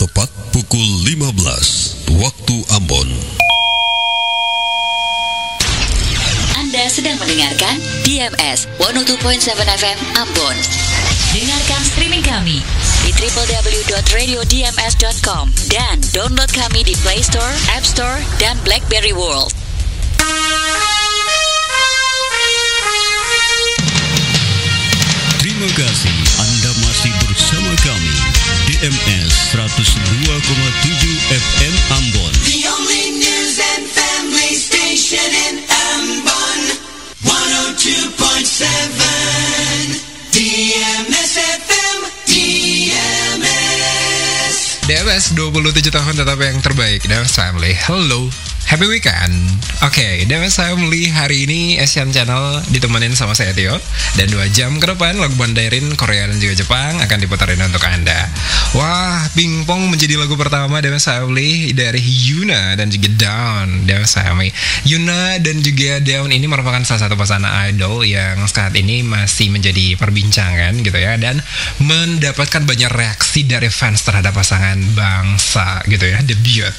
tepat pukul 15 waktu Ambon. Anda sedang mendengarkan DMS 102.7 FM Ambon. Dengarkan streaming kami di www.radiodms.com dan download kami di Play Store, App Store, dan BlackBerry World. Terima kasih Anda masih bersama kami DMS 102,7 FM Ambon. The only news and family station in Ambon. 102.7 DMS FM. DMS 27 tahun tetap yang terbaik. DMS Family, hello, happy weekend. Oke, DMS Family hari ini Asian Channel ditemenin sama saya Tio. Dan 2 jam ke depan lagu Mandarin, Korea dan juga Jepang akan diputarin untuk Anda. Wah, Pingpong menjadi lagu pertama DMS Family dari Yuna dan juga Dawn. DMS Family, Yuna dan juga Dawn ini merupakan salah satu pasangan idol yang saat ini masih menjadi perbincangan gitu ya, dan mendapatkan banyak reaksi dari fans terhadap pasangan bangsa gitu ya, debut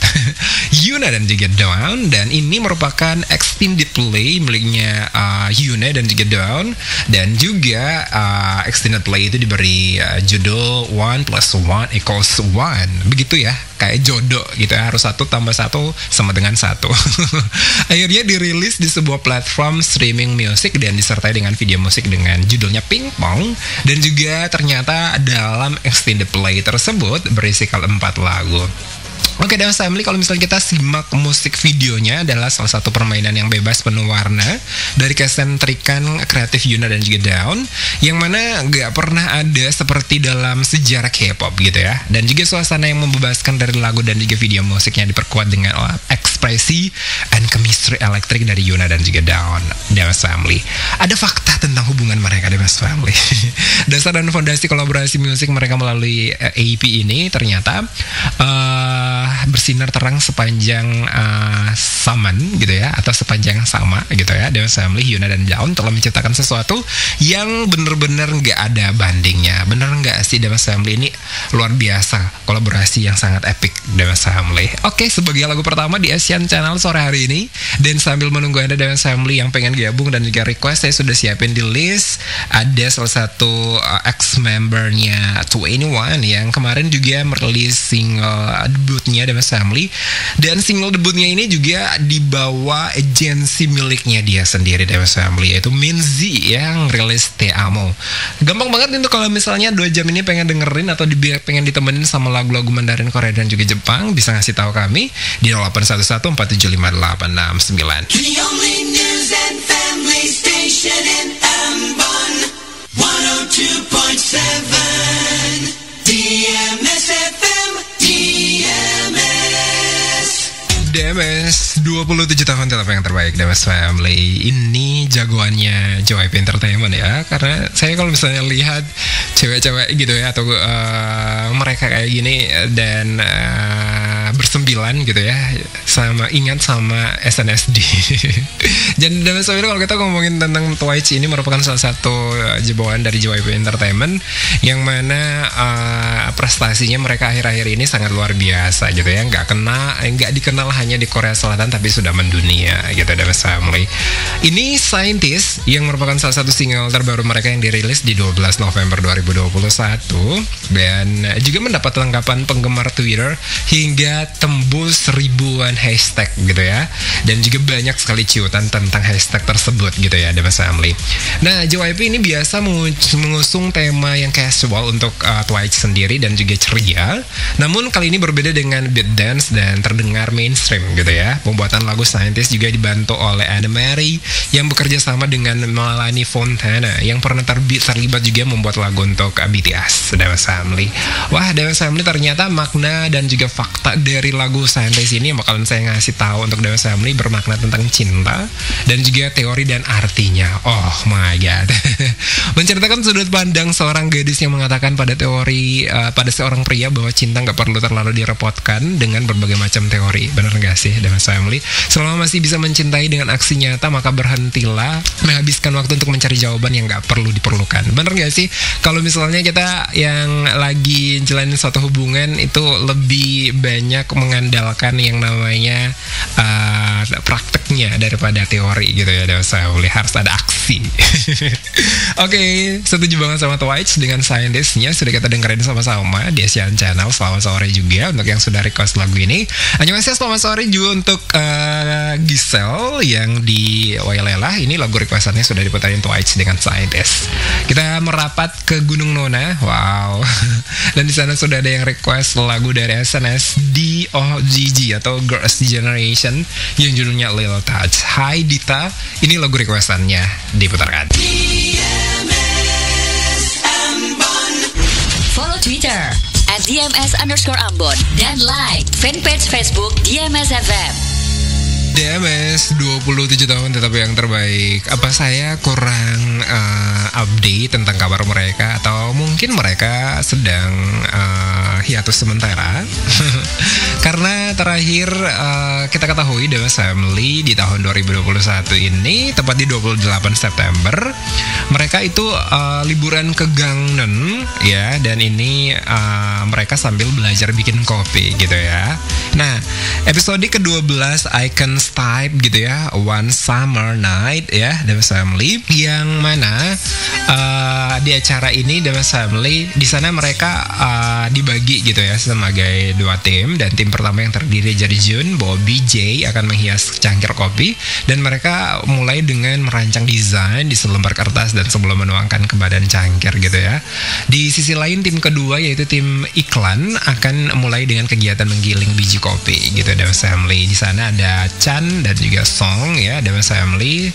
Yuna dan juga Dawn. Dan ini merupakan extended play miliknya Yuna dan juga Dawn, dan juga extended play itu diberi judul 1 + 1 = 1, begitu ya, kayak jodoh gitu ya, harus 1 + 1 sama dengan 1. Akhirnya dirilis di sebuah platform streaming musik dan disertai dengan video musik dengan judulnya Pingpong. Dan juga ternyata dalam extended play tersebut berisikan 4 lagu. Oke, DMS Family, kalau misalnya kita simak musik videonya adalah salah satu permainan yang bebas penuh warna dari kesentrikan kreatif Yuna dan juga Dawn, yang mana gak pernah ada seperti dalam sejarah K-pop gitu ya. Dan juga suasana yang membebaskan dari lagu dan juga video musiknya diperkuat dengan ekspresi and chemistry elektrik dari Yuna dan juga Dawn. DMS Family, ada fakta tentang hubungan mereka, DMS Family. Dasar dan fondasi kolaborasi musik mereka melalui EP ini ternyata bersinar terang sepanjang zaman gitu ya, atau sepanjang sama gitu ya. DMS Family, Yuna dan Dawn telah menciptakan sesuatu yang bener-bener gak ada bandingnya. Bener gak sih DMS Family? Ini luar biasa, kolaborasi yang sangat epic DMS Family. Oke, sebagai lagu pertama di Asian Channel sore hari ini, dan sambil menunggu Anda DMS Family yang pengen gabung dan juga request, saya sudah siapin di list. Ada salah satu ex-membernya 2NE1 yang kemarin juga merilis single debutnya DMS Family, dan single debutnya ini juga dibawa agensi miliknya dia sendiri DMS Family, yaitu Minzy yang rilis Te Amo. Gampang banget untuk kalau misalnya 2 jam ini pengen dengerin atau pengen ditemenin sama lagu-lagu Mandarin, Korea dan juga Jepang, bisa ngasih tahu kami di 0811475869. The only news and family station in Ambon. 102.7 DMS FM. DMS 27 tahun tetap yang terbaik. DMS Family, ini jagoannya JYP Entertainment ya. Karena saya kalau misalnya lihat cewek-cewek gitu ya, atau mereka kayak gini dan bersembilan gitu ya, sama ingat sama SNSD. Dan DMS Family, kalau kita ngomongin tentang Twice, ini merupakan salah satu jeboan dari JYP Entertainment, yang mana prestasinya mereka akhir-akhir ini sangat luar biasa gitu ya. Nggak dikenal hanya di Korea Selatan, tapi sudah mendunia gitu DMS Family. Ini Scientist yang merupakan salah satu single terbaru mereka yang dirilis di 12 November 2021, dan juga mendapat tanggapan penggemar Twitter hingga tembus ribuan hashtag gitu ya, dan juga banyak sekali ciutan tentang hashtag tersebut gitu ya DMS Family. Nah, JYP ini biasa mengusung tema yang casual untuk Twice sendiri dan juga ceria, namun kali ini berbeda dengan beat dance dan terdengar mainstream gitu ya. Pembuatan lagu Scientist juga dibantu oleh Anna Mary yang bekerja sama dengan Melanie Fontana yang pernah terlibat juga membuat lagu untuk BTS DMS Family. Wah, DMS Family, ternyata makna dan juga fakta dari lagu lagu Scientist ini yang bakalan saya ngasih tahu untuk Dewas Family bermakna tentang cinta dan juga teori dan artinya. Oh my god. Menceritakan sudut pandang seorang gadis yang mengatakan pada seorang pria bahwa cinta nggak perlu terlalu direpotkan dengan berbagai macam teori. Bener nggak sih Dewas Family? Selama masih bisa mencintai dengan aksi nyata, maka berhentilah menghabiskan waktu untuk mencari jawaban yang nggak perlu diperlukan. Bener nggak sih? Kalau misalnya kita yang lagi jalanin suatu hubungan itu lebih banyak mengandalkan yang namanya prakteknya daripada teori gitu ya. Saya harus ada aksi. Oke, setuju banget sama Twice dengan Scientist-nya. Sudah kita dengerin sama-sama di Asian Channel. Selamat sore juga untuk yang sudah request lagu ini. Annyeonghaseyo, selamat sore juga untuk Giselle yang di Wailela. Ini lagu requestannya sudah diputarin Twice dengan Scientist. Kita merapat ke Gunung Nona. Wow. Dan di sana sudah ada yang request lagu dari SNSD OGG atau Girls' Generation yang judulnya Lil Touch. Hai Dita, ini lagu requestannya diputarkan. Follow Twitter @DMS_Ambon dan like fanpage Facebook DMS FM. DMS 27 tahun tetapi yang terbaik. Apa saya kurang update tentang kabar mereka, atau mungkin mereka sedang hiatus sementara? Karena terakhir kita ketahui DMS Family di tahun 2021 ini, tepat di 28 September, mereka itu liburan ke Gangneung ya, dan ini mereka sambil belajar bikin kopi gitu ya. Nah, episode ke-12 Icon Type gitu ya, One Summer Night ya, DMS Family, yang mana di acara ini DMS Family di sana mereka dibagi gitu ya sebagai dua tim, dan tim pertama yang terdiri dari Jun, Bobby, Jay akan menghias cangkir kopi, dan mereka mulai dengan merancang desain di selembar kertas dan sebelum menuangkan ke badan cangkir gitu ya. Di sisi lain tim kedua yaitu tim iklan akan mulai dengan kegiatan menggiling biji kopi gitu DMS Family. Di sana ada Chan dan juga Song ya DMS Family,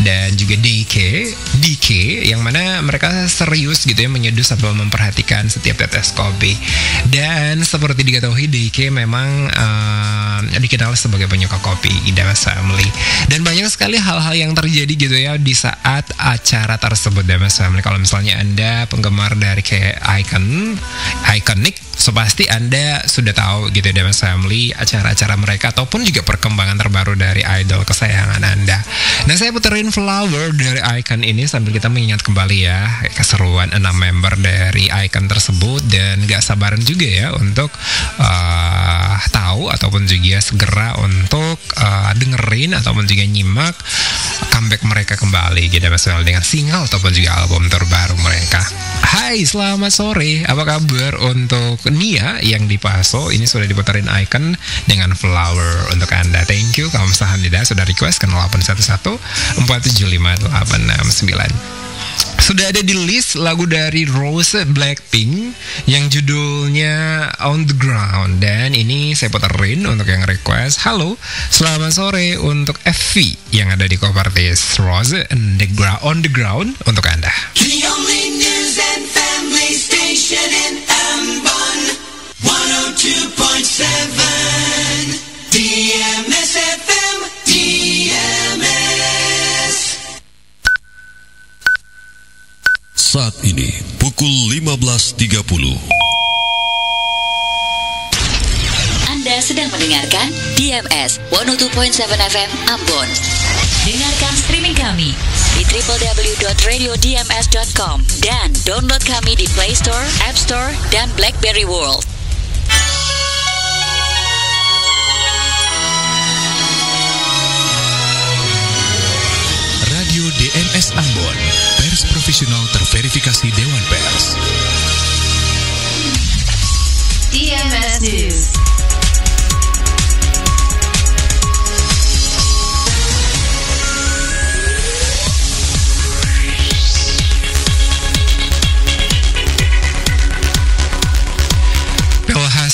dan juga DK yang mana mereka serius gitu ya menyeduh sambil memperhatikan setiap tetes kopi. Dan seperti diketahui DK memang dikenal sebagai penyuka kopi DMS Family, dan banyak sekali hal-hal yang terjadi gitu ya di saat acara tersebut DMS Family. Kalau misalnya Anda penggemar dari kayak Iconic, so pasti Anda sudah tahu gitu DMS Family acara-acara mereka ataupun juga perkembangan terbaru dari idol kesayangan Anda. Nah, saya puterin Flower dari Icon ini sambil kita mengingat kembali ya keseruan 6 member dari Icon tersebut, dan gak sabaran juga ya untuk tahu ataupun juga segera untuk dengerin ataupun juga nyimak comeback mereka kembali gitu dengan single ataupun juga album terbaru mereka. Hai, selamat sore. Apa kabar untuk Nia yang di Paso? Ini sudah diputarin Icon dengan Flower untuk Anda. Thank you kamu Sahamida sudah request ke 811 475 869. Sudah ada di list lagu dari Rose Blackpink yang judulnya On The Ground, dan ini saya puterin untuk yang request. Halo, selamat sore untuk FV yang ada di Kopartis. Rose On The Ground untuk Anda. The only news and family station in Ambon, 102.7 DMS FM, DMS. Saat ini pukul 15.30. Anda sedang mendengarkan DMS 102.7 FM Ambon. Dengarkan streaming kami di www.radiodms.com dan download kami di Play Store, App Store, dan BlackBerry World. Radio DMS Ambon, pers profesional terverifikasi Dewan Pers. DMS News.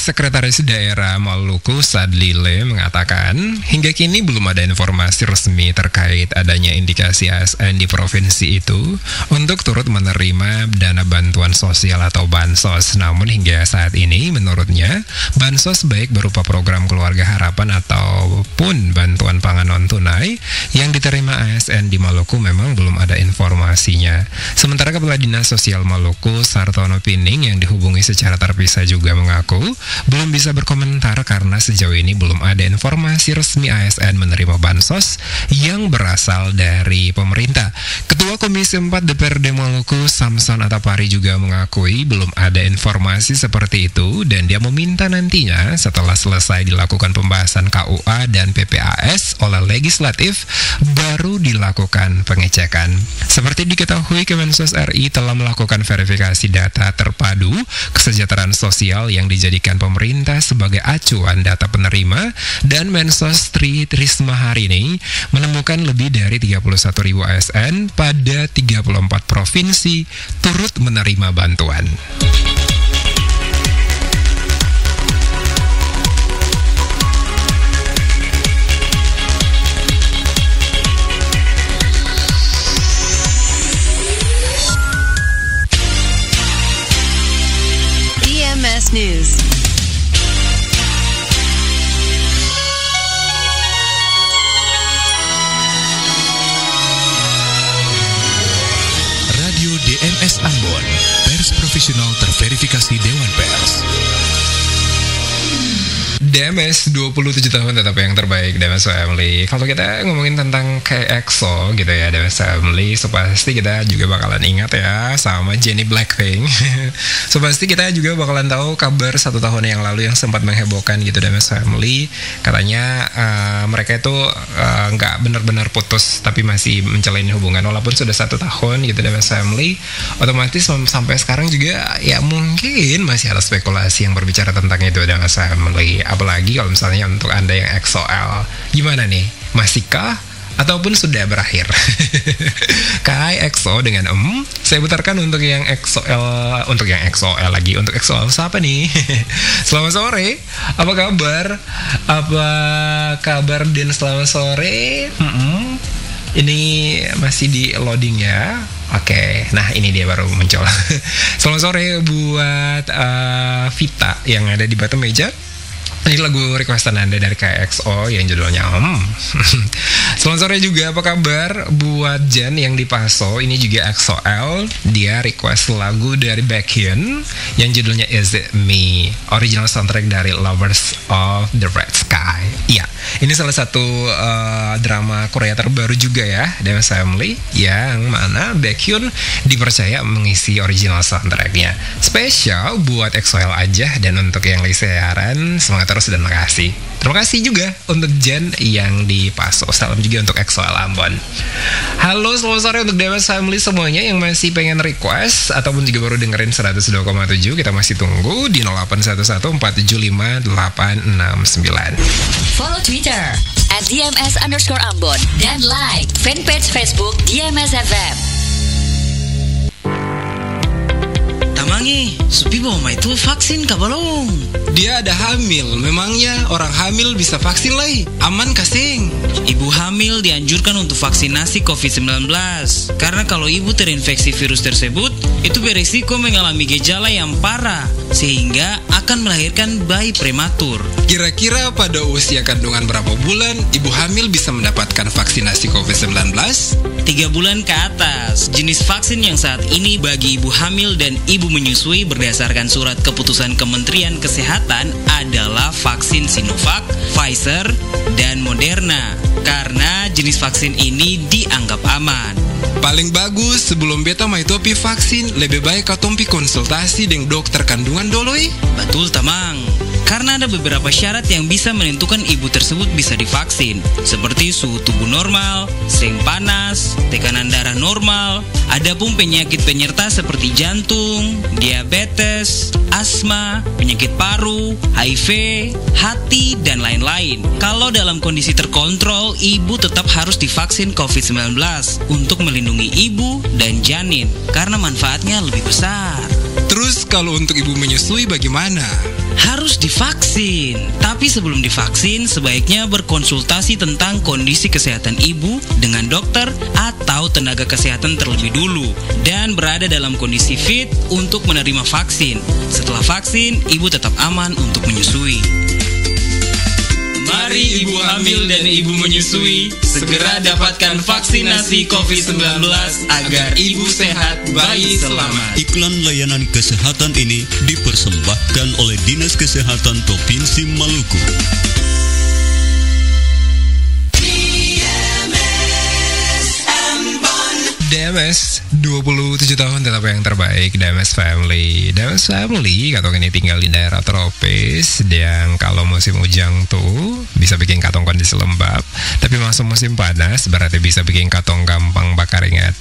Sekretaris Daerah Maluku Sadlile mengatakan hingga kini belum ada informasi resmi terkait adanya indikasi ASN di provinsi itu untuk turut menerima dana bantuan sosial atau bansos. Namun hingga saat ini menurutnya bansos baik berupa program keluarga harapan ataupun bantuan pangan non-tunai yang diterima ASN di Maluku memang belum ada informasinya. Sementara Kepala Dinas Sosial Maluku, Sartono Pining, yang dihubungi secara terpisah juga mengaku belum bisa berkomentar karena sejauh ini belum ada informasi resmi ASN menerima bansos yang berasal dari pemerintah. Ketua Komisi 4 DPRD Maluku, Samson Atapari, juga mengakui belum ada informasi seperti itu dan dia meminta nantinya setelah selesai dilakukan pembahasan KUA dan PPAS oleh legislatif baru dilakukan pengecekan. Seperti diketahui, Kemensos RI telah melakukan verifikasi data terpadu kesejahteraan sosial yang dijadikan pemerintah sebagai acuan data penerima, dan Mensos Tri Trisma hari ini menemukan lebih dari 31.000 ASN pada 34 provinsi turut menerima bantuan. DMS News. Radio DMS Ambon, pers profesional terverifikasi Dewan Pers. DMS 27 tahun tetap yang terbaik, DMS Family. Kalau kita ngomongin tentang kayak EXO gitu ya, DMS Family, so pasti kita juga bakalan ingat ya sama Jennie Blackpink. So pasti kita juga bakalan tahu kabar 1 tahun yang lalu yang sempat menghebohkan gitu, DMS Family. Katanya mereka itu nggak benar-benar putus tapi masih menjalin hubungan walaupun sudah 1 tahun gitu, DMS Family. Otomatis sampai sekarang juga ya mungkin masih ada spekulasi yang berbicara tentang itu, DMS Family. Apalagi kalau misalnya untuk Anda yang EXO-L, gimana nih? Masihkah? Ataupun sudah berakhir? Kai EXO dengan saya putarkan untuk yang EXO-L, untuk yang EXO-L lagi, untuk EXO-L siapa nih? Selamat sore, apa kabar? Apa kabar dan selamat sore? Ini masih di loading ya. Oke, nah ini dia baru muncul. Selamat sore buat Vita yang ada di Batu Meja. Ini lagu requestan Anda dari KXO yang judulnya Selamat sore juga, apa kabar buat Jen yang di Paso. Ini juga EXO-L, dia request lagu dari Baekhyun yang judulnya Is It Me, original soundtrack dari Lovers of the Red Sky. Iya, ini salah satu drama Korea terbaru juga ya, DMS Family, yang mana Baekhyun dipercaya mengisi original soundtracknya. Spesial buat EXO-L aja, dan untuk yang listeran semangat terus dan makasih. Terima kasih juga untuk Jen yang di Paso. Salam juga untuk EXO-L Ambon. Halo, selamat sore untuk DMS Family semuanya yang masih pengen request ataupun juga baru dengerin 102,7. Kita masih tunggu di 0811475869. Follow Twitter @DMS_Ambon dan like fanpage Facebook DMS FM. Tamangi, Supi Boma itu vaksin kah belum? Dia ada hamil, memangnya orang hamil bisa vaksin lagi? Aman kasing? Ibu hamil dianjurkan untuk vaksinasi COVID-19 karena kalau ibu terinfeksi virus tersebut, itu berisiko mengalami gejala yang parah sehingga akan melahirkan bayi prematur. Kira-kira pada usia kandungan berapa bulan ibu hamil bisa mendapatkan vaksinasi COVID-19? 3 bulan ke atas. Jenis vaksin yang saat ini bagi ibu hamil dan ibu menyusui berdasarkan surat keputusan Kementerian Kesehatan adalah vaksin Sinovac, Pfizer, dan Moderna karena jenis vaksin ini dianggap aman. Paling bagus sebelum beta mai topi vaksin, lebih baik kau tompi konsultasi dengan dokter kandungan dulu. Betul tamang. Karena ada beberapa syarat yang bisa menentukan ibu tersebut bisa divaksin, seperti suhu tubuh normal, sering panas, tekanan darah normal, adapun penyakit penyerta seperti jantung, diabetes, asma, penyakit paru, HIV, hati, dan lain-lain. Kalau dalam kondisi terkontrol, ibu tetap harus divaksin COVID-19 untuk melindungi ibu dan janin, karena manfaatnya lebih besar. Terus kalau untuk ibu menyusui bagaimana? Harus divaksin Vaksin. Tapi sebelum divaksin, sebaiknya berkonsultasi tentang kondisi kesehatan ibu dengan dokter atau tenaga kesehatan terlebih dulu dan berada dalam kondisi fit untuk menerima vaksin. Setelah vaksin, ibu tetap aman untuk menyusui. Mari ibu hamil dan ibu menyusui segera dapatkan vaksinasi COVID-19 agar ibu sehat, bayi selamat. Iklan layanan kesehatan ini dipersembahkan oleh Dinas Kesehatan Provinsi Maluku. DMS 27 tahun tetap yang terbaik. DMS Family katong ini tinggal di daerah tropis yang kalau musim hujan tuh bisa bikin katong kondisi lembab, tapi masuk musim panas berarti bisa bikin katong gampang bakar. Ingat,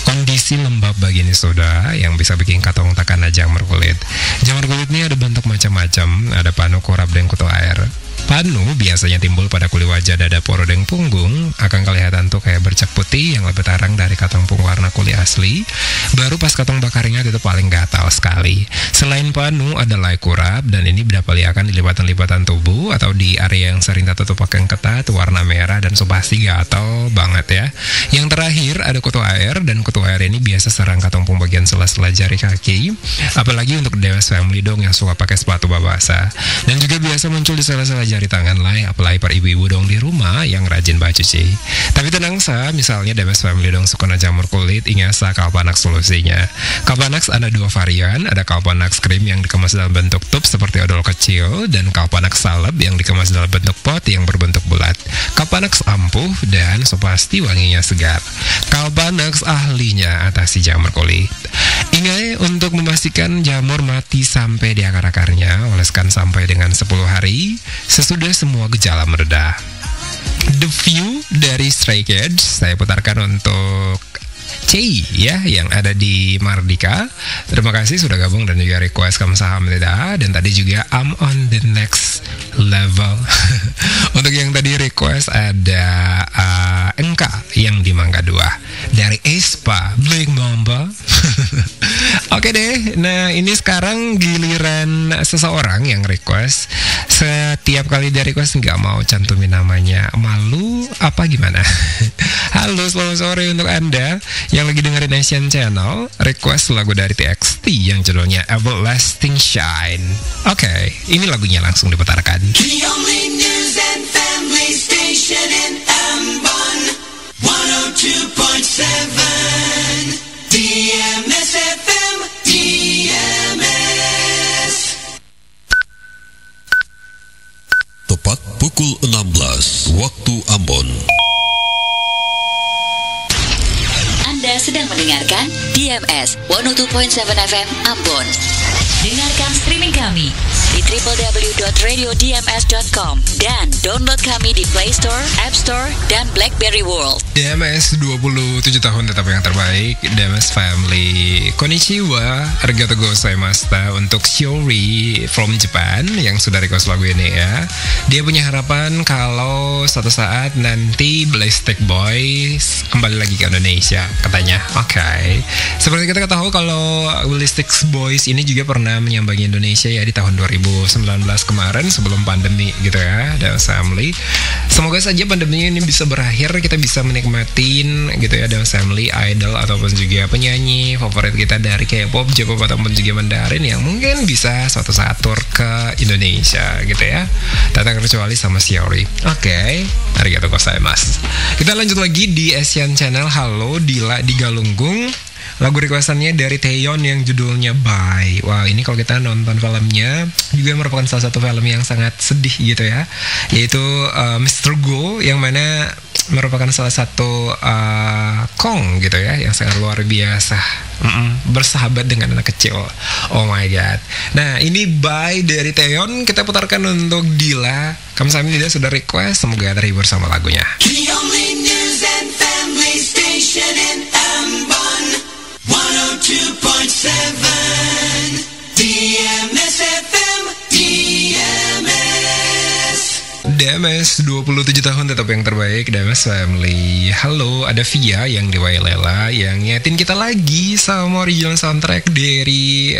kondisi lembab begini sudah yang bisa bikin katong takana jamur kulit. Jamur kulit ini ada bentuk macam-macam, ada panu, kurap, dan kutu air. Panu biasanya timbul pada kulit wajah, dada, poro, dan punggung. Akan kelihatan tuh kayak bercak putih yang lebih terang dari katong punggung warna kulit asli. Baru pas katong bakar ingat itu paling gatal sekali. Selain panu ada lai kurap, dan ini didapatkan di lipatan-lipatan tubuh atau di area yang sering tertutup pakai ketat warna merah dan pasti gatal banget ya. Yang terakhir ada kutu air, dan kutu air ini biasa serang katong pung bagian sela-sela jari kaki. Apalagi untuk DMS Family dong yang suka pakai sepatu babasa. Dan juga biasa muncul di sela-sela jari tangan lah, apalagi per ibu-ibu dong di rumah yang rajin cuci. Tapi tenang sa, misalnya DMS Family dong suka jamur kulit, ingat sa Kalpanax solusinya. Kalpanax ada dua varian, ada Kalpanax Cream yang dikemas dalam bentuk tub seperti odol kecil, dan Kalpanax Salep yang dikemas dalam bentuk pot yang berbentuk bulat. Kalpanax ampuh dan pasti wanginya segar. Kalpanax ahlinya atasi jamur kulit. Ingat, untuk memastikan jamur mati sampai di akar-akarnya, oleskan sampai dengan 10 hari sesudah semua gejala mereda. The View dari Stray Kids saya putarkan untuk C ya yang ada di Mardika. Terima kasih sudah gabung dan juga request kamsahamnida, dan tadi juga I'm on the next level. Untuk yang tadi request ada Engka yang di Mangga 2 dari Espa Black Mamba. Oke deh, nah ini sekarang giliran seseorang yang request. Setiap kali dia request nggak mau cantumin namanya, malu apa gimana? Halo, selamat sore untuk Anda yang lagi dengerin Asian Channel. Request lagu dari TXT yang judulnya Everlasting Shine. Oke, ini lagunya langsung diputarkan. The only news and family station in Ambon, 102.7 DMS FM, DMS. Tepat pukul 16 waktu Ambon. Anda sedang mendengarkan DMS 102.7 FM Ambon. Dengarkan streaming kami di www.radiodms.com dan download kami di Play Store, App Store, dan BlackBerry World. DMS 27 tahun tetap yang terbaik. DMS Family Konnichiwa, arigatou gozaimashita untuk Shiori from Japan yang sudah request lagu ini ya. Dia punya harapan kalau suatu saat nanti Ballistic Boys kembali lagi ke Indonesia katanya. Oke. Seperti kita ketahui kalau Ballistic Boys ini juga pernah menyambangi Indonesia ya di tahun 2019 kemarin sebelum pandemi gitu ya. DMS Family, semoga saja pandeminya ini bisa berakhir, kita bisa menikmatin gitu ya DMS Family idol ataupun juga penyanyi favorit kita dari K-pop, J-pop ataupun juga Mandarin yang mungkin bisa suatu saat tur ke Indonesia gitu ya. Tak terkecuali sama Shiori. Oke, arigatou gozaimasu. Kita lanjut lagi di Asian Channel. Halo Dila di Galunggung. Lagu requestannya dari Taeyeon yang judulnya Bye. Wah, ini kalau kita nonton filmnya juga merupakan salah satu film yang sangat sedih gitu ya, yaitu Mr. Go, yang mana merupakan salah satu Kong gitu ya, yang sangat luar biasa, bersahabat dengan anak kecil. Oh my god. Nah, ini Bye dari Taeyeon kita putarkan untuk Dila. Kamsahamnida sudah request, semoga terhibur sama lagunya. The only news and family station in Ambon, 102.7 DMS FM, DMS. DMS 27 tahun tetap yang terbaik. DMS Family. Halo, ada Via yang di Wailela yang nyetin kita lagi sama original soundtrack dari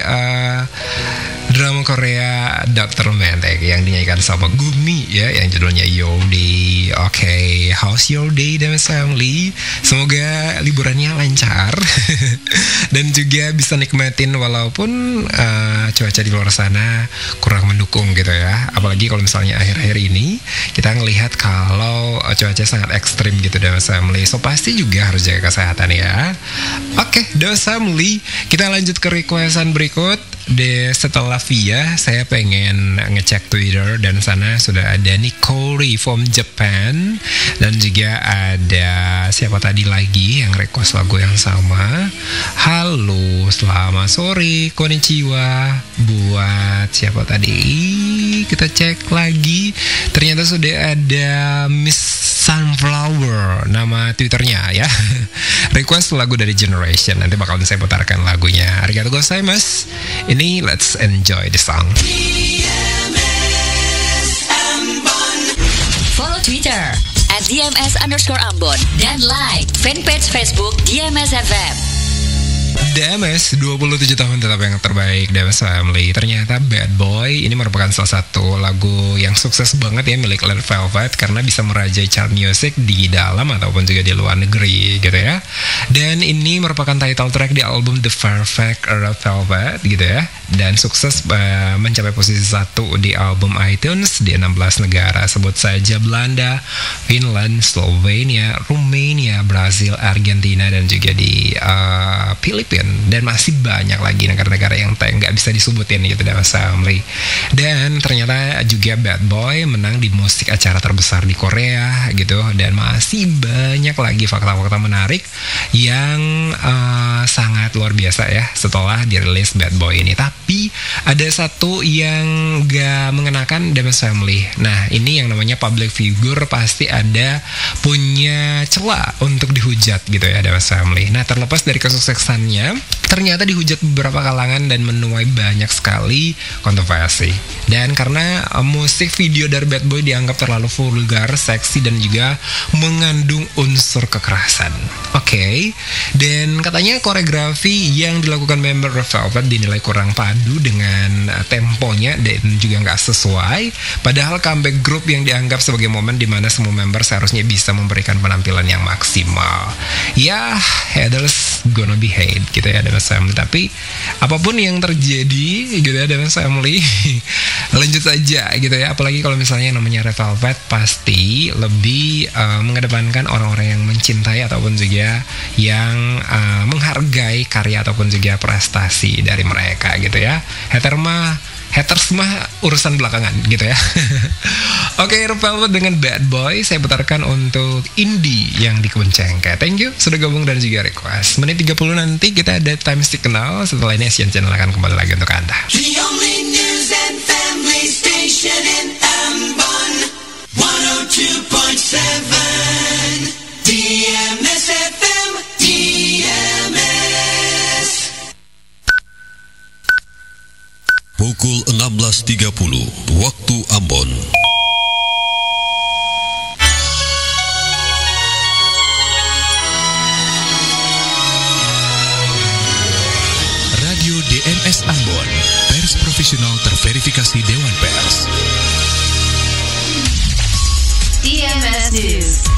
drama Korea Dr. Mantek yang dinyanyikan sama Gumi ya, yang judulnya Your Day. Oke, how's your day Demes Family? Semoga liburannya lancar dan juga bisa nikmatin walaupun cuaca di luar sana kurang mendukung gitu ya. Apalagi kalau misalnya akhir-akhir ini kita ngelihat kalau cuaca sangat ekstrim gitu Demes Family. So pasti juga harus jaga kesehatan ya. Oke, Demes Family, kita lanjut ke requestan berikut. Setelah Via, saya pengen ngecek Twitter dan sana sudah ada Nikori from Japan dan juga ada siapa tadi lagi yang request lagu yang sama. Halo, selamat sore, konnichiwa. Buat siapa tadi? Kita cek lagi. Ternyata sudah ada Miss Sunflower, nama Twitternya ya. Request lagu dari Generation. Nanti bakalan saya putarkan lagunya. Arigatou gozaimasu. Ini let's enjoy the song. Follow Twitter @DMS_Ambon dan like fanpage Facebook DMS FM. DMS 27 tahun tetap yang terbaik DMS Family. Ternyata Bad Boy ini merupakan salah satu lagu yang sukses banget ya milik Red Velvet karena bisa merajai chart music di dalam ataupun juga di luar negeri gitu ya. Dan ini merupakan title track di album The Perfect Red Velvet gitu ya. Dan sukses mencapai posisi 1 di album iTunes di 16 negara. Sebut saja Belanda, Finland, Slovenia, Rumania, Brazil, Argentina dan juga di Filipina. Dan masih banyak lagi negara-negara yang nggak bisa disebutin gitu Demes Family. Dan ternyata juga Bad Boy menang di musik acara terbesar di Korea gitu. Dan masih banyak lagi fakta-fakta menarik yang sangat luar biasa ya setelah dirilis Bad Boy ini. Tapi ada satu yang nggak mengenakan Demes Family. Nah ini yang namanya public figure pasti ada punya celah untuk dihujat gitu ya Demes Family. Nah terlepas dari kesuksesannya, ternyata dihujat beberapa kalangan dan menuai banyak sekali kontroversi. Dan karena musik video dari Bad Boy dianggap terlalu vulgar, seksi dan juga mengandung unsur kekerasan. Oke. Dan katanya koreografi yang dilakukan member Red Velvet dinilai kurang padu dengan temponya dan juga nggak sesuai. Padahal comeback group yang dianggap sebagai momen di mana semua member seharusnya bisa memberikan penampilan yang maksimal. Ya, haters gonna be hate gitu ya Demes Family. Tapi apapun yang terjadi gitu ya Demes Family, lanjut saja gitu ya. Apalagi kalau misalnya namanya Red Velvet pasti lebih mengedepankan orang-orang yang mencintai ataupun juga yang menghargai karya ataupun juga prestasi dari mereka gitu ya. Haters mah urusan belakangan gitu ya. Oke, Red Velvet dengan Bad Boy saya putarkan untuk Indie yang di Kebun Cengkeh. Thank you sudah gabung dan juga request. Menit 30 nanti kita ada time stick kenal. Setelah ini Asian Channel akan kembali lagi untuk Anda. The only news and family station in Ambon, 102.7 DMS FM, DMS. Pukul 16.30 waktu Ambon. Radio DMS Ambon, pers profesional terverifikasi Dewan Pers. DMS News.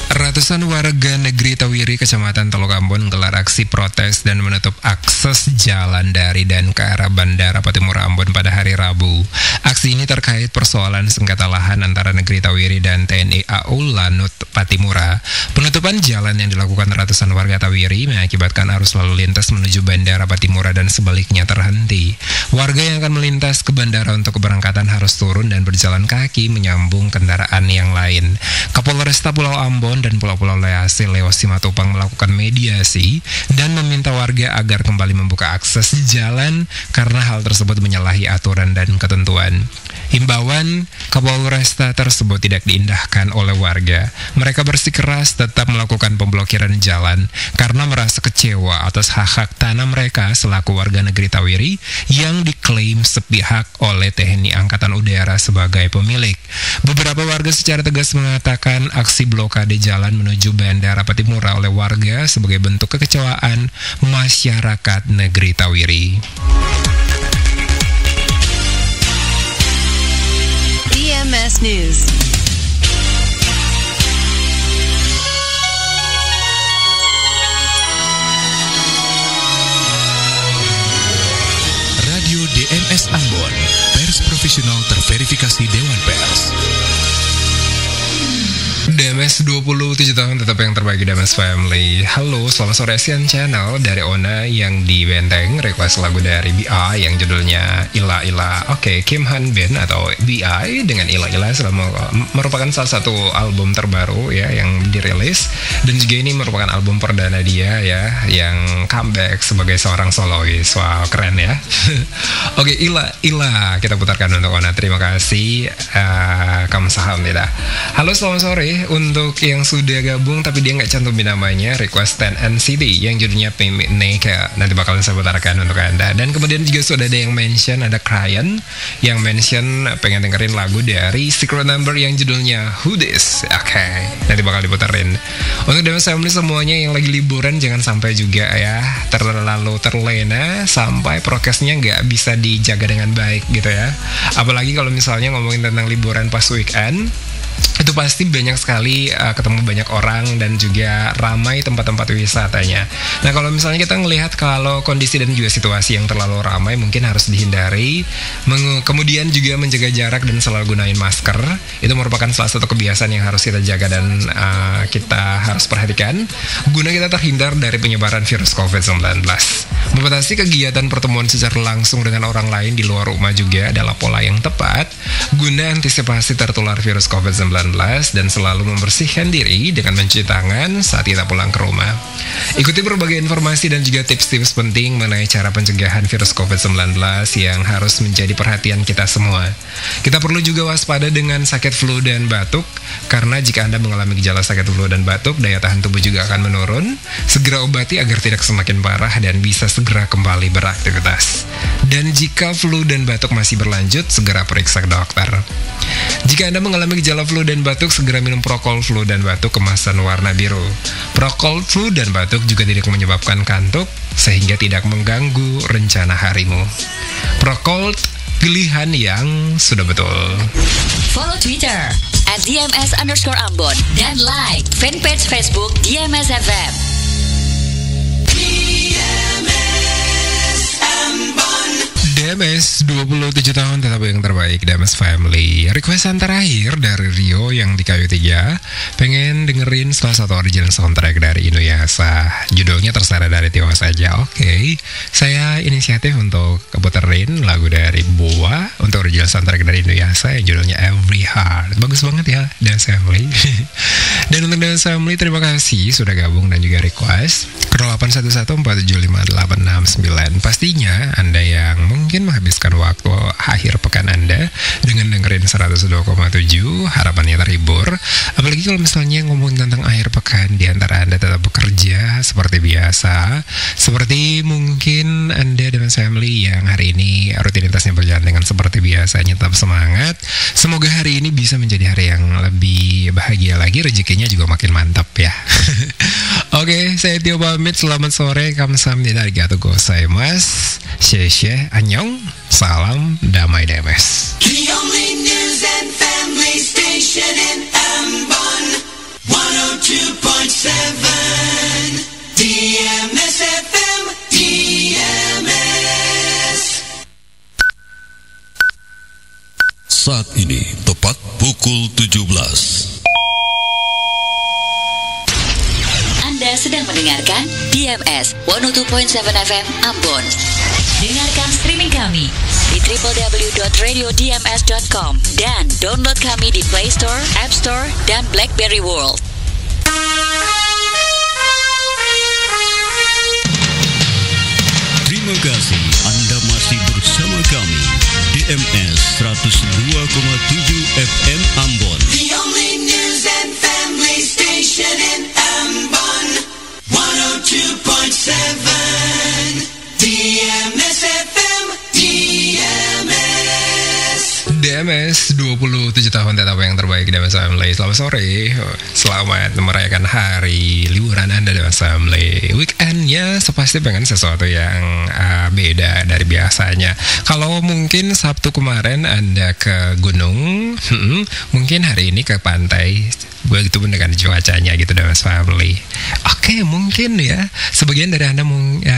Ratusan warga negeri Tawiri, Kecamatan Teluk Ambon gelar aksi protes dan menutup akses jalan dari dan ke arah Bandara Patimura Ambon pada hari Rabu. Aksi ini terkait persoalan sengketa lahan antara negeri Tawiri dan TNI AU Lanut Patimura. Penutupan jalan yang dilakukan ratusan warga Tawiri mengakibatkan arus lalu lintas menuju Bandara Patimura dan sebaliknya terhenti. Warga yang akan melintas ke bandara untuk keberangkatan harus turun dan berjalan kaki menyambung kendaraan yang lain. Kapolresta Pulau Ambon dan Pulau-Pulau Lease Leo Simatupang melakukan mediasi dan meminta warga agar kembali membuka akses jalan karena hal tersebut menyalahi aturan dan ketentuan. Himbauan Kapolresta tersebut tidak diindahkan oleh warga. Mereka bersikeras tetap melakukan pemblokiran jalan karena merasa kecewa atas hak-hak tanah mereka selaku warga negeri Tawiri yang diklaim sepihak oleh TNI Angkatan Udara sebagai pemilik. Beberapa warga secara tegas mengatakan aksi blokade jalan menuju Bandara Patimura oleh warga sebagai bentuk kekecewaan masyarakat negeri Tawiri. DMS News. Radio DMS Ambon, pers profesional terverifikasi Dewan Pers. DMS 27 tahun tetap yang terbaik DMS Family. Halo, selamat sore Asian Channel dari Ona yang di Benteng. Request lagu dari BI yang judulnya Ila Ila. Oke, Kim Han Bin atau BI dengan Ila Ila merupakan salah satu album terbaru ya yang dirilis, dan juga ini merupakan album perdana dia ya yang comeback sebagai seorang solois. Wow, keren ya. Oke, Ila Ila kita putarkan untuk Ona. Terima kasih. Kamsahamnida tidak. Halo, selamat sore. Untuk yang sudah gabung tapi dia nggak cantumin namanya, request 10 NCT yang judulnya Payment kayak nanti bakalan saya putarkan untuk Anda. Dan kemudian juga sudah ada yang mention, ada klien yang mention pengen dengerin lagu dari Secret Number yang judulnya Who This. Oke, nanti bakal diputerin. Untuk DMS Family semuanya yang lagi liburan jangan sampai juga ya terlalu terlena sampai prokesnya nggak bisa dijaga dengan baik gitu ya. Apalagi kalau misalnya ngomongin tentang liburan pas weekend, itu pasti banyak sekali ketemu banyak orang dan juga ramai tempat-tempat wisatanya. Nah, kalau misalnya kita ngelihat kalau kondisi dan juga situasi yang terlalu ramai mungkin harus dihindari. Kemudian juga menjaga jarak dan selalu gunain masker. Itu merupakan salah satu kebiasaan yang harus kita jaga dan kita harus perhatikan guna kita terhindar dari penyebaran virus COVID-19. Membatasi kegiatan pertemuan secara langsung dengan orang lain di luar rumah juga adalah pola yang tepat guna antisipasi tertular virus COVID-19 dan selalu membersihkan diri dengan mencuci tangan saat kita pulang ke rumah. Ikuti berbagai informasi dan juga tips-tips penting mengenai cara pencegahan virus COVID-19 yang harus menjadi perhatian kita semua. Kita perlu juga waspada dengan sakit flu dan batuk, karena jika Anda mengalami gejala sakit flu dan batuk, daya tahan tubuh juga akan menurun. Segera obati agar tidak semakin parah dan bisa segera kembali beraktivitas. Dan jika flu dan batuk masih berlanjut, segera periksa ke dokter. Jika Anda mengalami gejala flu dan batuk, segera minum Procol Flu dan batuk kemasan warna biru. Procol Flu dan batuk juga tidak menyebabkan kantuk, sehingga tidak mengganggu rencana harimu. Procol, pilihan yang sudah betul. Follow Twitter @DMS_Ambon dan like fanpage Facebook DMS FM. DMS 27 tahun tetap yang terbaik DMS Family. Requestan terakhir dari Rio yang di Kayu 3, pengen dengerin salah satu original soundtrack dari Inuyasha. Judulnya terserah dari Tio saja. Oke, saya inisiatif untuk keputerin lagu dari Boa untuk original soundtrack dari Inuyasha yang judulnya Every Heart. Bagus banget ya DMS Family. Dan untuk DMS Family, terima kasih sudah gabung dan juga request ke 0811475869. Pastinya Anda yang mungkin menghabiskan waktu akhir pekan Anda dengan dengerin 102,7, harapannya terhibur. Apalagi kalau misalnya ngomongin tentang akhir pekan, di antara Anda tetap bekerja seperti biasa, seperti mungkin Anda dengan family yang hari ini rutinitasnya berjalan dengan seperti biasanya, tetap semangat. Semoga hari ini bisa menjadi hari yang lebih bahagia lagi, rezekinya juga makin mantap ya. Oke, saya Tio pamit, selamat sore, kamsahamnida, arigatou gozaimasu, sheshe, annyeong, salam damai DMS. The only news and family station in Ambon, 102.7 DMS FM, DMS. Saat ini tepat pukul 17. Anda sedang mendengarkan DMS 102.7 FM Ambon. Dengarkan streaming kami di www.radiodms.com dan download kami di Play Store, App Store, dan BlackBerry World. DMS 102,7 FM Ambon. The only news and family station in Ambon. 102.7 DMS FM. DMS 27 tahun tetap yang terbaik DMS Family. Selamat sore, selamat merayakan hari liburan Anda DMS Family. Weekendnya sepasti pengen sesuatu yang beda dari biasanya. Kalau mungkin Sabtu kemarin Anda ke gunung, mungkin hari ini ke pantai. Begitu pun dengan cuacanya gitu DMS Family. Oke, mungkin ya sebagian dari Anda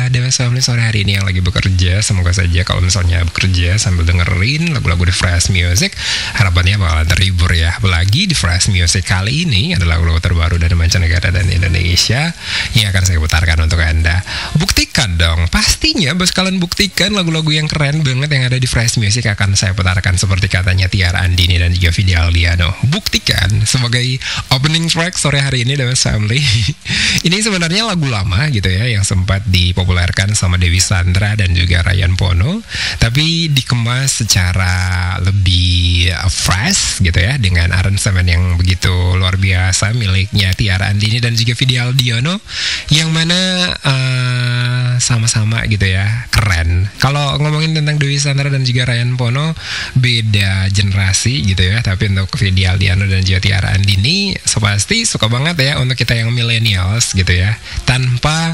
DMS Family sore hari ini yang lagi bekerja, semoga saja kalau misalnya bekerja sambil dengerin lagu-lagu di Fresh Music, harapannya bakalan terhibur ya. Apalagi di Fresh Music kali ini adalah lagu-lagu terbaru dari mancanegara dan Indonesia yang akan saya putarkan untuk Anda. Buktikan dong, pastinya kalian buktikan lagu-lagu yang keren banget yang ada di Fresh Music akan saya putarkan seperti katanya Tiara Andini dan juga Vidi Aldiano. Buktikan sebagai opening track sore hari ini DMS Family. Ini sebenarnya lagu lama gitu ya yang sempat dipopulerkan sama Dewi Sandra dan juga Ryan Pono, tapi dikemas secara lebih fresh gitu ya dengan aransemen yang begitu luar biasa miliknya Tiara Andini dan juga Vidi Aldiano yang mana sama-sama gitu ya keren. Kalau ngomongin tentang Dewi Sandra dan juga Ryan Pono beda generasi gitu ya, tapi untuk Vidi Aldiano dan juga Tiara Andini pasti suka banget ya untuk kita yang millennials gitu ya, tanpa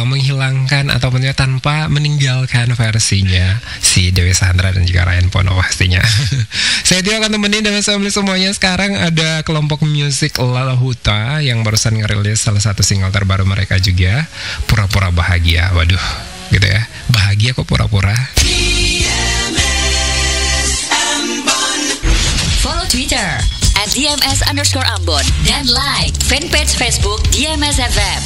menghilangkan ataupun ya tanpa meninggalkan versinya si Dewi Sandra dan juga Ryan Pono pastinya. Saya Tio akan temenin dan family semuanya. Sekarang ada kelompok musik Lalahuta yang barusan ngerilis salah satu single terbaru mereka juga, Pura-Pura Bahagia. Waduh, gitu ya, bahagia kok pura-pura. Follow Twitter @DMS_Ambon dan like fanpage Facebook DMS FM.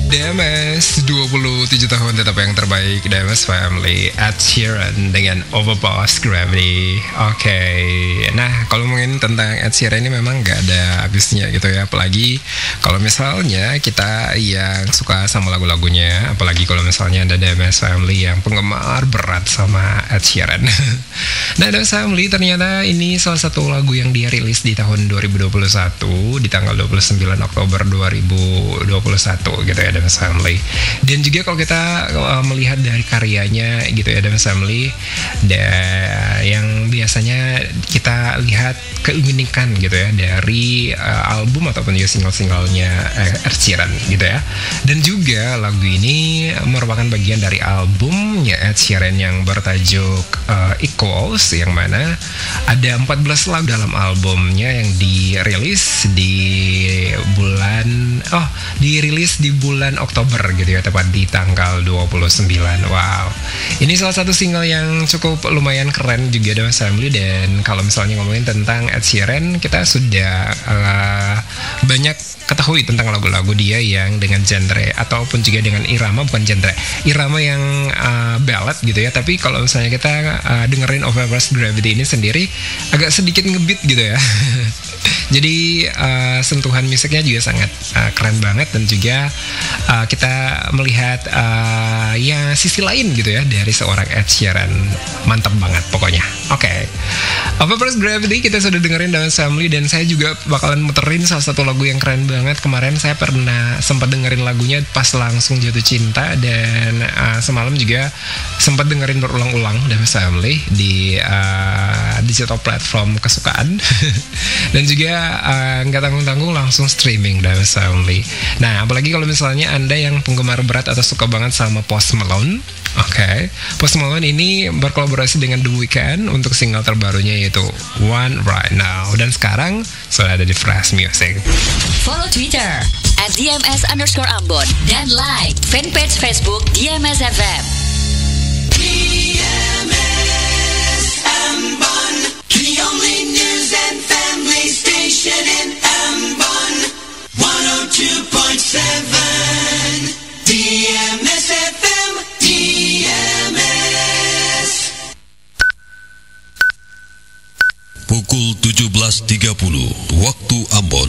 DMS 27 tahun tetap yang terbaik DMS Family. Ed Sheeran dengan Overpass Gravity. Oke. Nah, kalau ngomongin tentang Ed Sheeran ini memang gak ada habisnya gitu ya. Apalagi kalau misalnya kita yang suka sama lagu-lagunya, apalagi kalau misalnya ada DMS Family yang penggemar berat sama Ed Sheeran. Nah, DMS Family ternyata ini salah satu lagu yang dia rilis di tahun 2021 di tanggal 29 Oktober 2021 gitu ya DMS Family. Dan juga kalau kita melihat dari karyanya gitu ya DMS Family, yang biasanya kita lihat keunikan gitu ya dari album ataupun juga single-singlenya Ed Sheeran gitu ya. Dan juga lagu ini merupakan bagian dari albumnya Ed Sheeran yang bertajuk Equals, yang mana ada 14 lagu dalam albumnya yang dirilis di bulan Oktober gitu ya, tepat di tanggal 29. Wow, ini salah satu single yang cukup lumayan keren juga DMS Family. Dan kalau misalnya ngomongin tentang Ed Sheeran, kita sudah banyak ketahui tentang lagu-lagu dia yang dengan genre ataupun juga dengan irama, bukan genre, irama yang ballad gitu ya. Tapi kalau misalnya kita dengerin Overpass Gravity ini sendiri agak sedikit ngebeat gitu ya. Jadi sentuhan musiknya juga sangat keren banget. Dan juga kita melihat ya sisi lain gitu ya dari seorang Ed Sheeran. Mantap banget pokoknya. Oke. Overpass Gravity kita sudah dengerin DMS Family, dan saya juga bakalan muterin salah satu lagu yang keren banget. Kemarin saya pernah sempat dengerin lagunya pas langsung jatuh cinta, dan semalam juga sempat dengerin berulang-ulang DMS Family di digital platform kesukaan. Dan juga nggak tanggung-tanggung langsung streaming DMS Family. Nah, apalagi kalau misalnya Anda yang penggemar berat atau suka banget sama Post Malone. Oke. Post Malone ini berkolaborasi dengan The Weeknd untuk single terbarunya yaitu One Right Now. Dan sekarang sudah ada di Fresh Music. Follow Twitter @DMS_Ambon dan like fanpage Facebook DMS FM. DMS Ambon, the only news and family station in Ambon. 102.7 DMS FM. DMS. Pukul 17.30 waktu Ambon.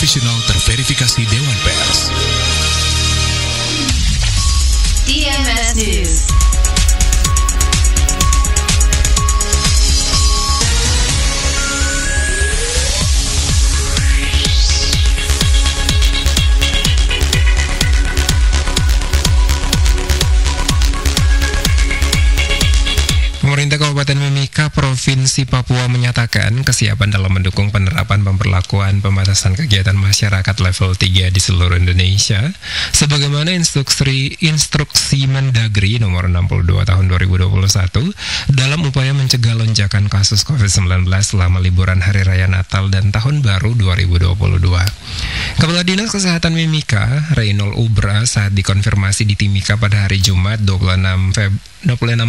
profesional terverifikasi Dewan Pers. DMS News. Pemerintah Kabupaten Mimika, Provinsi Papua menyatakan kesiapan dalam mendukung penerapan pemberlakuan pembatasan kegiatan masyarakat level 3 di seluruh Indonesia sebagaimana instruksi Mendagri nomor 62 tahun 2021 dalam upaya mencegah lonjakan kasus COVID-19 selama liburan Hari Raya Natal dan Tahun Baru 2022. Kepala Dinas Kesehatan Mimika, Reynold Ubra, saat dikonfirmasi di Timika pada hari Jumat 26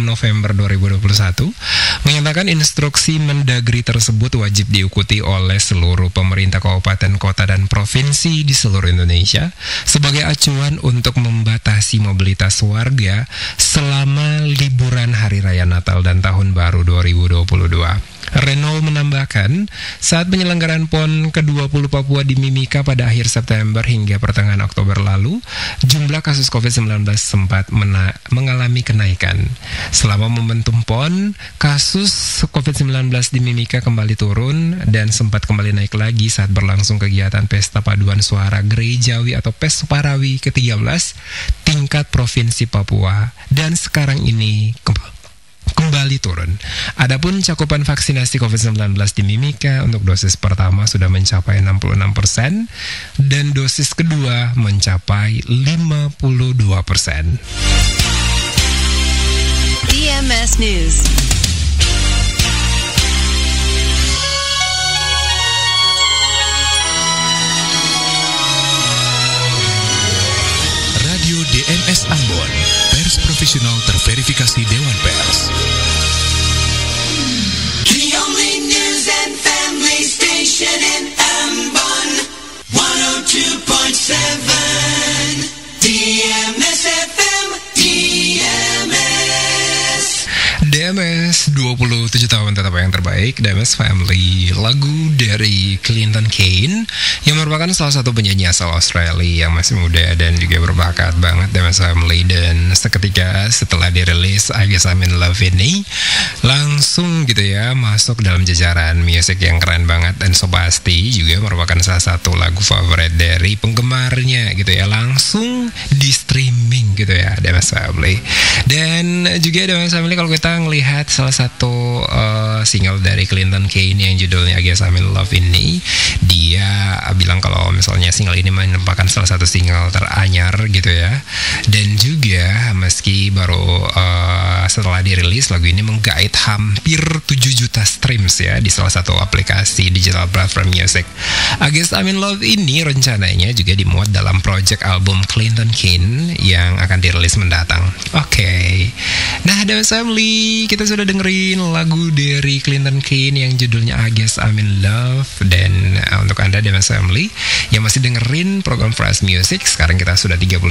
November 2021 menyatakan instruksi Mendagri tersebut wajib diikuti oleh seluruh pemerintah kabupaten, kota, dan provinsi di seluruh Indonesia sebagai acuan untuk membatasi mobilitas warga selama liburan Hari Raya Natal dan Tahun Baru 2022. Reynold menambahkan, saat penyelenggaraan PON ke-20 Papua di Mimika pada akhir September hingga pertengahan Oktober lalu, jumlah kasus COVID-19 sempat mengalami kenaikan. Selama momentum PON, kasus COVID-19 di Mimika kembali turun dan sempat kembali naik lagi saat berlangsung kegiatan Pesta Paduan Suara Gerejawi atau Pesparawi ke-13 tingkat Provinsi Papua, dan sekarang ini kembali turun. Adapun cakupan vaksinasi COVID-19 di Mimika untuk dosis pertama sudah mencapai 66% dan dosis kedua mencapai 52%. DMS News. Radio DMS Ambon, pers profesional terverifikasi Dewan Pers. The only news and family station in Ambon, 102.7 DMS FM, DMS 27 tahun tetap yang terbaik. DMS Family, lagu dari Clinton Kane yang merupakan salah satu penyanyi asal Australia yang masih muda dan juga berbakat banget. DMS Family, dan seketika setelah dirilis I Guess I'm in Love ini langsung gitu ya masuk dalam jajaran musik yang keren banget, dan so pasti juga merupakan salah satu lagu favorit dari penggemarnya gitu ya, langsung di streaming gitu ya DMS Family. Dan juga DMS Family, kalau kita ngelihat salah satu single dari Clinton Kane yang judulnya I Guess I'm in Love ini, dia bilang kalau misalnya single ini merupakan salah satu single teranyar gitu ya. Dan juga meski baru setelah dirilis, lagu ini menggait hampir 7 juta streams ya di salah satu aplikasi digital platform music. I Guess I'm in Love ini rencananya juga dimuat dalam project album Clinton Kane yang akan dirilis mendatang. Oke. Nah, DMS Family, kita sudah dengerin lagu dari Clinton Kane yang judulnya I Guess I'm in Love. Dan untuk Anda DMS Family yang masih dengerin program Fresh Music, sekarang kita sudah 39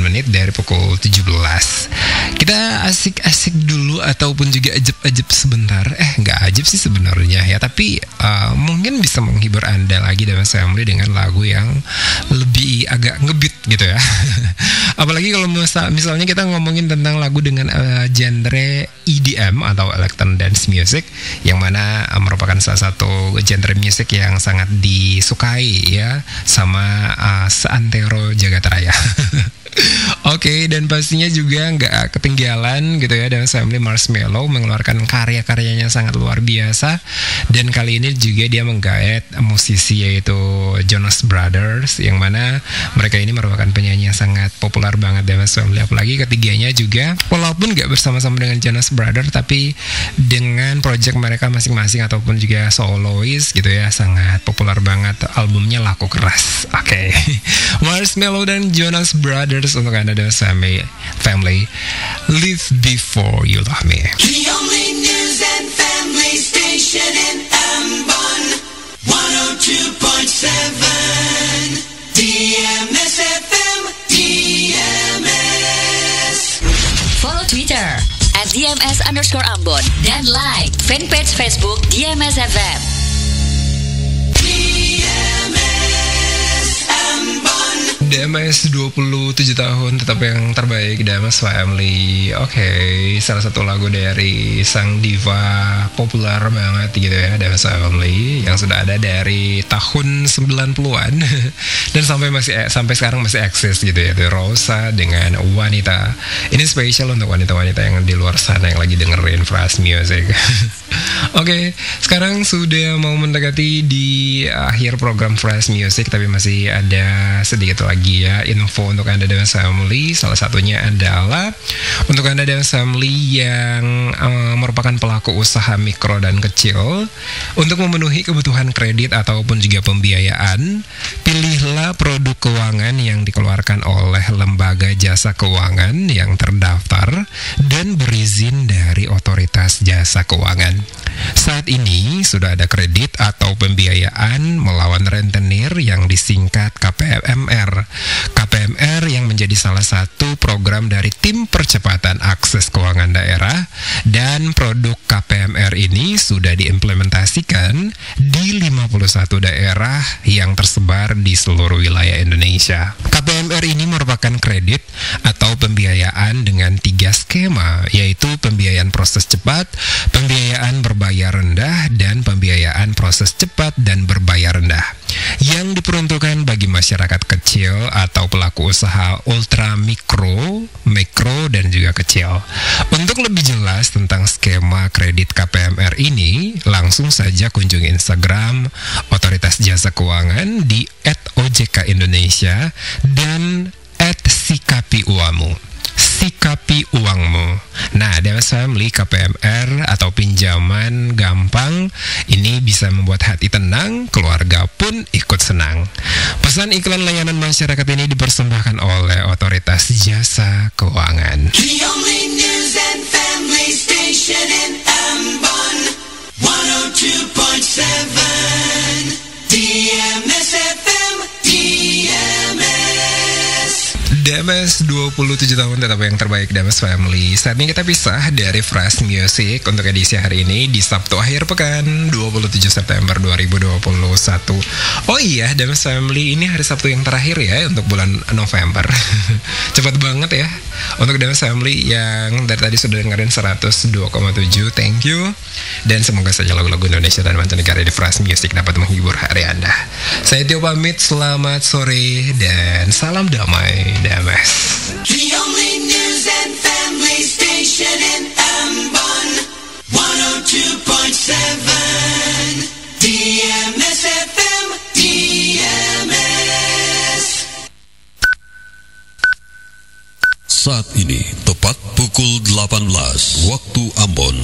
menit dari pukul 17. Kita asik-asik dulu ataupun juga ajeb-ajeb sebentar. Nggak ajeb sih sebenarnya ya, tapi mungkin bisa menghibur Anda lagi DMS Family dengan lagu yang lebih agak ngebeat gitu ya. Apalagi kalau misalnya kita ngomongin tentang lagu dengan genre EDM atau Electron Dance Music, yang mana merupakan salah satu genre musik yang sangat disukai ya sama seantero jagat raya. Oke, dan pastinya juga nggak ketinggalan gitu ya, dan Family Marshmello mengeluarkan karya-karyanya sangat luar biasa. Dan kali ini juga dia menggait musisi yaitu Jonas Brothers, yang mana mereka ini merupakan penyanyi yang sangat populer banget dan Family. Apalagi ketiganya juga walaupun nggak bersama-sama dengan Jonas Brothers, tapi dengan project mereka masing-masing ataupun juga solois gitu ya, sangat populer banget. Albumnya laku keras. Oke. Marshmello dan Jonas Brothers untuk Anda dan Family, Live Before You Love Me. The only news and family station in Ambon, 102.7 DMS FM, DMS. Follow Twitter @DMS_Ambon dan like fanpage Facebook DMS FM. DMS DMS 27 tahun tetap yang terbaik, DMS Family. Oke, salah satu lagu dari sang diva populer banget gitu ya, DMS Family, yang sudah ada dari tahun 90-an dan sampai sekarang masih eksis gitu ya, itu Rosa dengan Wanita. Ini spesial untuk wanita-wanita yang di luar sana yang lagi dengerin Fresh Music. Oke, sekarang sudah mau mendekati di akhir program Fresh Music, tapi masih ada sedikit lagi ya info untuk Anda dan Family. Salah satunya adalah untuk Anda dan Family yang merupakan pelaku usaha mikro dan kecil, untuk memenuhi kebutuhan kredit ataupun juga pembiayaan, pilihlah produk keuangan yang dikeluarkan oleh lembaga jasa keuangan yang terdaftar dan berizin dari Otoritas Jasa Keuangan. Saat ini sudah ada kredit atau pembiayaan melawan rentenir yang disingkat KPMR. KPMR yang menjadi salah satu program dari Tim Percepatan Akses Keuangan Daerah, dan produk KPMR ini sudah diimplementasikan di 51 daerah yang tersebar di seluruh wilayah Indonesia. KPMR ini merupakan kredit atau pembiayaan dengan 3 skema, yaitu pembiayaan proses cepat, pembiayaan berbayar rendah, dan pembiayaan proses cepat dan berbayar rendah, yang diperuntukkan bagi masyarakat kecil atau pelaku usaha ultra mikro, dan juga kecil. Untuk lebih jelas tentang skema kredit KPMR ini, langsung saja kunjungi Instagram Otoritas Jasa Keuangan di @OJK-Indonesia dan @sikapiuangmu. Sikapi uangmu. Nah, DMS Family, KPMR atau pinjaman gampang ini bisa membuat hati tenang, keluarga pun ikut senang. Pesan iklan layanan masyarakat ini dipersembahkan oleh Otoritas Jasa Keuangan. The only news and family station in Ambon, 102.7 DMS FM, DMS 27 tahun tetap yang terbaik, DMS Family. Saat ini kita pisah dari Fresh Music untuk edisi hari ini di Sabtu akhir pekan 27 September 2021. Oh iya, DMS Family, ini hari Sabtu yang terakhir ya untuk bulan November. Cepat banget ya. Untuk DMS Family yang dari tadi sudah dengerin 102,7, thank you. Dan semoga saja lagu-lagu Indonesia dan mancanegara di Fresh Music dapat menghibur hari Anda. Saya Tio pamit, selamat sore dan salam damai, DMS. the only news and family station in Ambon, 102.7 DMS FM, DMS. Saat ini tepat pukul 18 waktu Ambon.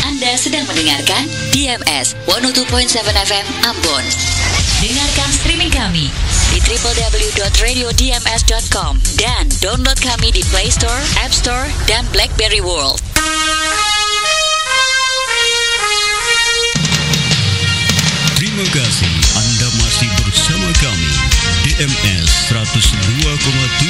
Anda sedang mendengarkan DMS 102.7 FM Ambon. Dengarkan streaming kami di www.radiodms.com dan download kami di Play Store, App Store, dan BlackBerry World. Terima kasih Anda masih bersama kami DMS 102,7